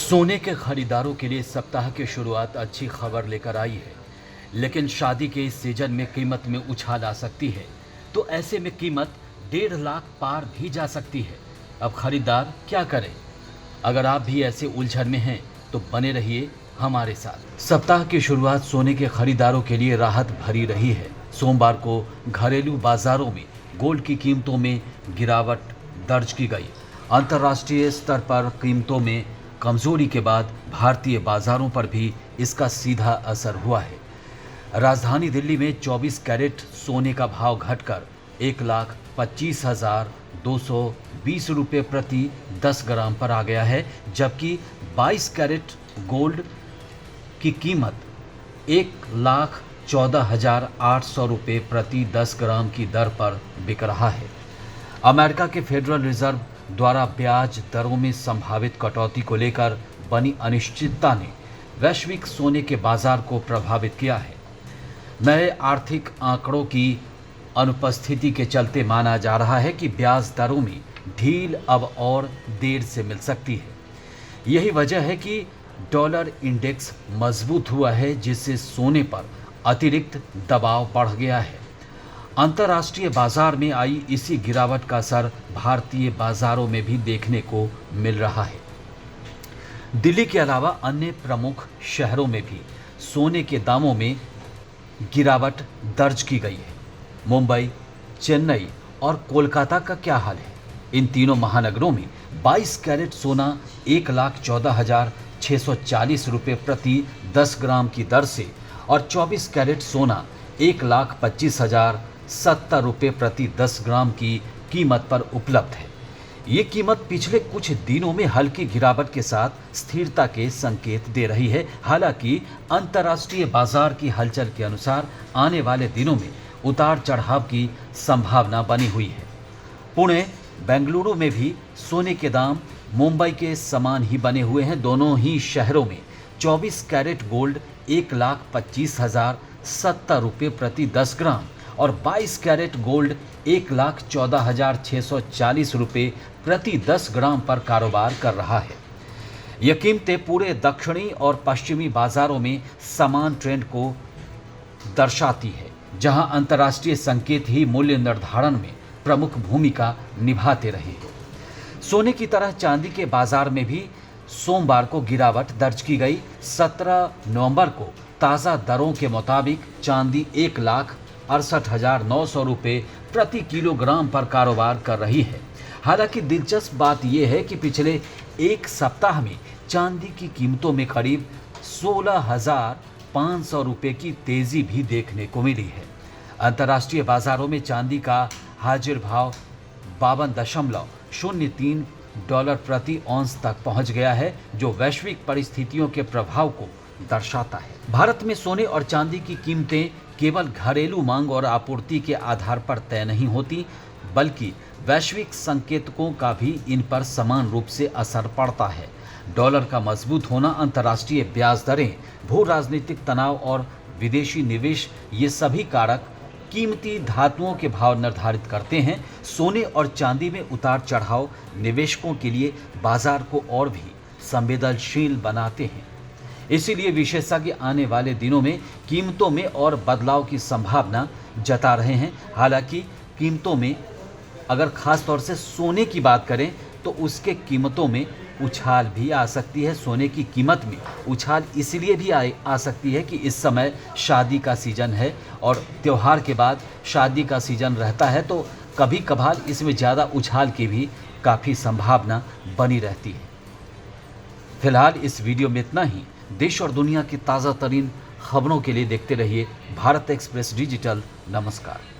सोने के खरीदारों के लिए सप्ताह की शुरुआत अच्छी खबर लेकर आई है, लेकिन शादी के इस सीजन में कीमत में उछाल आ सकती है। तो ऐसे में कीमत 1.5 लाख पार भी जा सकती है। अब खरीदार क्या करें? अगर आप भी ऐसे उलझन में हैं तो बने रहिए हमारे साथ। सप्ताह की शुरुआत सोने के खरीदारों के लिए राहत भरी रही है। सोमवार को घरेलू बाजारों में गोल्ड की कीमतों में गिरावट दर्ज की गई। अंतर्राष्ट्रीय स्तर पर कीमतों में कमजोरी के बाद भारतीय बाजारों पर भी इसका सीधा असर हुआ है। राजधानी दिल्ली में 24 कैरेट सोने का भाव घटकर 1,25,220 रुपये प्रति 10 ग्राम पर आ गया है, जबकि 22 कैरेट गोल्ड की कीमत 1,14,800 रुपये प्रति 10 ग्राम की दर पर बिक रहा है। अमेरिका के फेडरल रिजर्व द्वारा ब्याज दरों में संभावित कटौती को लेकर बनी अनिश्चितता ने वैश्विक सोने के बाजार को प्रभावित किया है। नए आर्थिक आंकड़ों की अनुपस्थिति के चलते माना जा रहा है कि ब्याज दरों में ढील अब और देर से मिल सकती है। यही वजह है कि डॉलर इंडेक्स मजबूत हुआ है, जिससे सोने पर अतिरिक्त दबाव बढ़ गया है। अंतर्राष्ट्रीय बाजार में आई इसी गिरावट का असर भारतीय बाजारों में भी देखने को मिल रहा है। दिल्ली के अलावा अन्य प्रमुख शहरों में भी सोने के दामों में गिरावट दर्ज की गई है। मुंबई, चेन्नई और कोलकाता का क्या हाल है? इन तीनों महानगरों में 22 कैरेट सोना 1,14,640 रुपये प्रति 10 ग्राम की दर से और 24 कैरेट सोना 1,25,070 रुपये प्रति 10 ग्राम की कीमत पर उपलब्ध है। ये कीमत पिछले कुछ दिनों में हल्की गिरावट के साथ स्थिरता के संकेत दे रही है। हालांकि अंतर्राष्ट्रीय बाजार की हलचल के अनुसार आने वाले दिनों में उतार चढ़ाव की संभावना बनी हुई है। पुणे, बेंगलुरु में भी सोने के दाम मुंबई के समान ही बने हुए हैं। दोनों ही शहरों में 24 कैरेट गोल्ड 1,25,070 रुपये प्रति 10 ग्राम और 22 कैरेट गोल्ड 1,14,640 रुपये प्रति 10 ग्राम पर कारोबार कर रहा है। यह कीमतें पूरे दक्षिणी और पश्चिमी बाजारों में समान ट्रेंड को दर्शाती है, जहां अंतर्राष्ट्रीय संकेत ही मूल्य निर्धारण में प्रमुख भूमिका निभाते रहे हैं। सोने की तरह चांदी के बाजार में भी सोमवार को गिरावट दर्ज की गई। 17 नवंबर को ताज़ा दरों के मुताबिक चांदी 1,68,900 रुपये प्रति किलोग्राम पर कारोबार कर रही है। हालांकि दिलचस्प बात यह है कि पिछले एक सप्ताह में चांदी की कीमतों में करीब 16,500 रुपये की तेजी भी देखने को मिली है। अंतर्राष्ट्रीय बाजारों में चांदी का हाजिर भाव 52.03 डॉलर प्रति औंस तक पहुंच गया है, जो वैश्विक परिस्थितियों के प्रभाव को दर्शाता है। भारत में सोने और चांदी की कीमतें केवल घरेलू मांग और आपूर्ति के आधार पर तय नहीं होती, बल्कि वैश्विक संकेतकों का भी इन पर समान रूप से असर पड़ता है। डॉलर का मजबूत होना, अंतर्राष्ट्रीय ब्याज दरें, भू राजनीतिक तनाव और विदेशी निवेश, ये सभी कारक कीमती धातुओं के भाव निर्धारित करते हैं। सोने और चांदी में उतार चढ़ाव निवेशकों के लिए बाजार को और भी संवेदनशील बनाते हैं। इसीलिए विशेषज्ञ आने वाले दिनों में कीमतों में और बदलाव की संभावना जता रहे हैं। हालांकि कीमतों में अगर खास तौर से सोने की बात करें तो उसके कीमतों में उछाल भी आ सकती है। सोने की कीमत में उछाल इसलिए भी आ सकती है कि इस समय शादी का सीज़न है और त्यौहार के बाद शादी का सीज़न रहता है, तो कभी कभार इसमें ज़्यादा उछाल की भी काफ़ी संभावना बनी रहती है। फिलहाल इस वीडियो में इतना ही। देश और दुनिया की ताज़ा तरीन खबरों के लिए देखते रहिए भारत एक्सप्रेस डिजिटल। नमस्कार।